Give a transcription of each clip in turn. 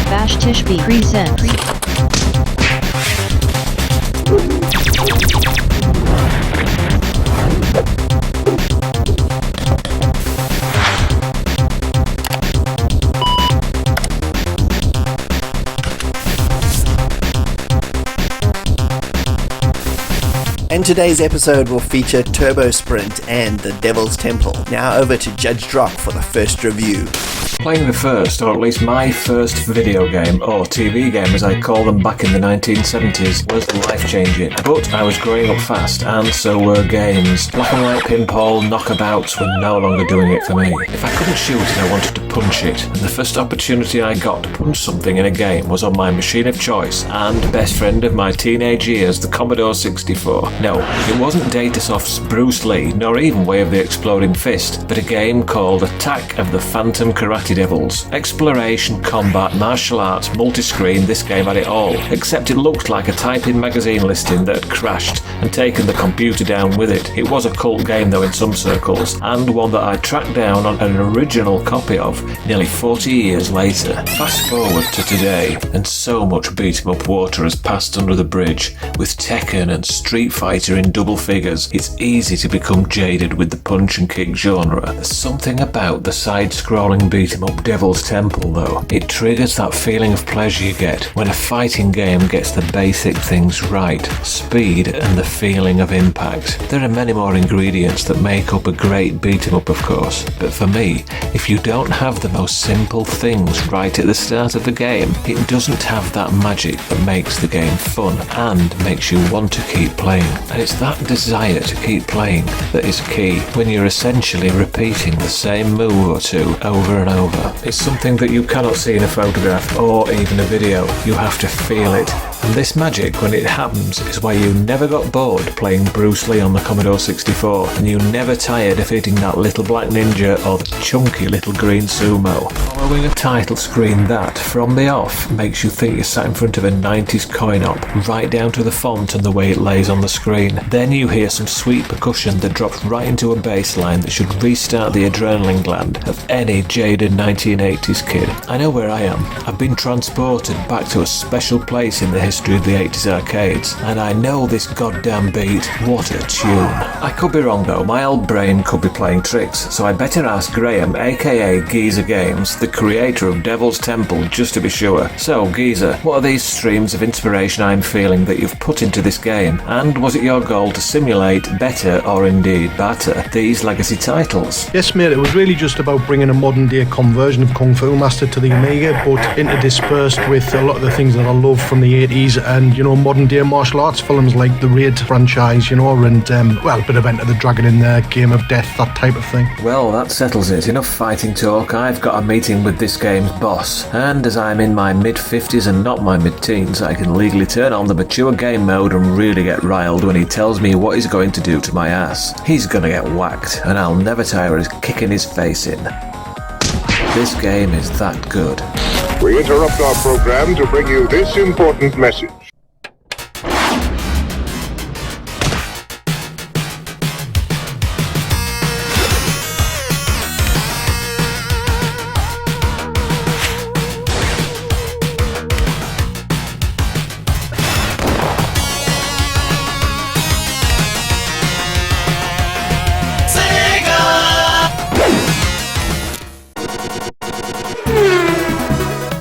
Bash Tishby presents. And today's episode will feature Turbo Sprint and the Devil's Temple. Now over to Judge Drock for the first review. Playing the first, or at least my first video game, or TV game as I call them back in the 1970s, was life-changing. But I was growing up fast, and so were games. Black and white pinball knockabouts were no longer doing it for me. If I couldn't shoot it, I wanted to punch it. And the first opportunity I got to punch something in a game was on my machine of choice, and best friend of my teenage years, the Commodore 64. No, it wasn't Datasoft's Bruce Lee, nor even Way of the Exploding Fist, but a game called Attack of the Phantom Karate Devils. Exploration, combat, martial arts, multi-screen, this game had it all, except it looked like a type-in magazine listing that had crashed and taken the computer down with it. It was a cult game though in some circles, and one that I tracked down on an original copy of nearly 40 years later. Fast forward to today, and so much beat-em-up water has passed under the bridge. With Tekken and Street Fighter in double figures, it's easy to become jaded with the punch and kick genre. There's something about the side-scrolling beat-em-up Devil's Temple though. It triggers that feeling of pleasure you get when a fighting game gets the basic things right. Speed and the feeling of impact. There are many more ingredients that make up a great beat-em-up, of course, but for me, if you don't have the most simple things right at the start of the game, it doesn't have that magic that makes the game fun and makes you want to keep playing. And it's that desire to keep playing that is key when you're essentially repeating the same move or two over and over. It's something that you cannot see in a photograph or even a video. You have to feel it. And this magic, when it happens, is why you never got bored playing Bruce Lee on the Commodore 64, and you never tired of hitting that little black ninja or the chunky little green sumo. Following a title screen that, from the off, makes you think you're sat in front of a 90s coin-op, right down to the font and the way it lays on the screen. Then you hear some sweet percussion that drops right into a bass line that should restart the adrenaline gland of any jaded 1980s kid. I know where I am. I've been transported back to a special place in the history of the 80s arcades, and I know this goddamn beat. What a tune. I could be wrong though, my old brain could be playing tricks, so I better ask Graham, aka Geezer Games, the creator of Devil's Temple, just to be sure. So Geezer, what are these streams of inspiration I'm feeling that you've put into this game, and was it your goal to simulate better or indeed batter these legacy titles? Yes mate, it was really just about bringing a modern day conversion of Kung Fu Master to the Amiga, but interdispersed with a lot of the things that I love from the 80s and, you know, modern day martial arts films like the Raid franchise, you know, and, well, a bit of Enter the Dragon in there, Game of Death, that type of thing. Well, that settles it. Enough fighting talk. I've got a meeting with this game's boss, and as I'm in my mid-50s and not my mid-teens, I can legally turn on the mature game mode and really get riled when he tells me what he's going to do to my ass. He's gonna get whacked, and I'll never tire of kicking his face in. This game is that good. We interrupt our program to bring you this important message.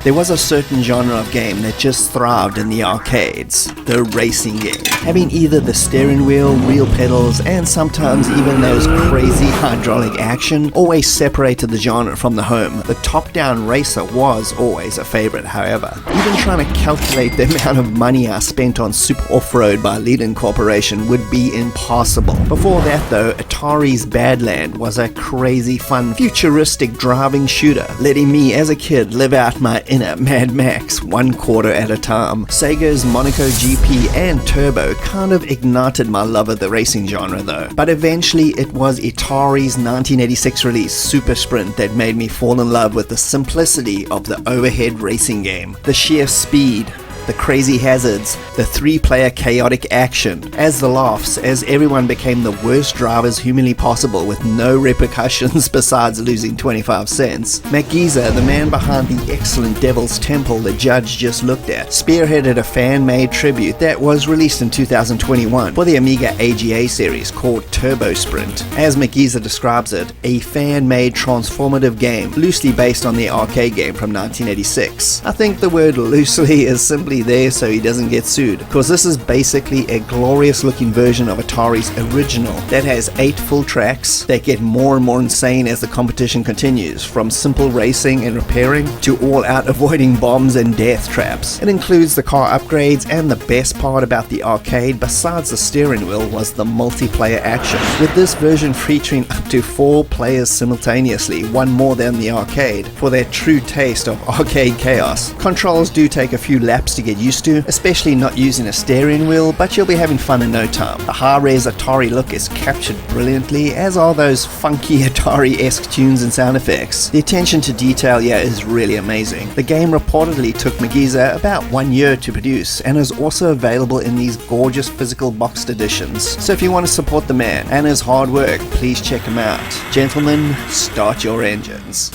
There was a certain genre of game that just thrived in the arcades, the racing game. Having either the steering wheel, real pedals, and sometimes even those crazy hydraulic action always separated the genre from the home. The top-down racer was always a favorite, however. Even trying to calculate the amount of money I spent on Super Off-Road by Leland Corporation would be impossible. Before that though, Atari's Badland was a crazy fun, futuristic driving shooter, letting me as a kid live out my inner Mad Max 1/4 at a time. Sega's Monaco GP and Turbo kind of ignited my love of the racing genre though, but eventually it was Atari's 1986 release Super Sprint that made me fall in love with the simplicity of the overhead racing game. The sheer speed, the crazy hazards, the 3-player chaotic action, as the laughs, as everyone became the worst drivers humanly possible with no repercussions besides losing 25 cents. Magiza, the man behind the excellent Devil's Temple the judge just looked at, spearheaded a fan-made tribute that was released in 2021 for the Amiga AGA series called Turbo Sprint. As Magiza describes it, a fan-made transformative game loosely based on the arcade game from 1986. I think the word loosely is simply there so he doesn't get sued, because this is basically a glorious looking version of Atari's original that has 8 full tracks that get more and more insane as the competition continues, from simple racing and repairing to all out avoiding bombs and death traps. It includes the car upgrades, and the best part about the arcade besides the steering wheel was the multiplayer action, with this version featuring up to 4 players simultaneously, one more than the arcade, for that true taste of arcade chaos. Controls do take a few laps to get used to, especially not using a steering wheel, but you'll be having fun in no time. The high-res Atari look is captured brilliantly, as are those funky Atari-esque tunes and sound effects. The attention to detail here is really amazing. The game reportedly took Magiza about 1 year to produce, and is also available in these gorgeous physical boxed editions. So if you want to support the man and his hard work, please check him out. Gentlemen, start your engines.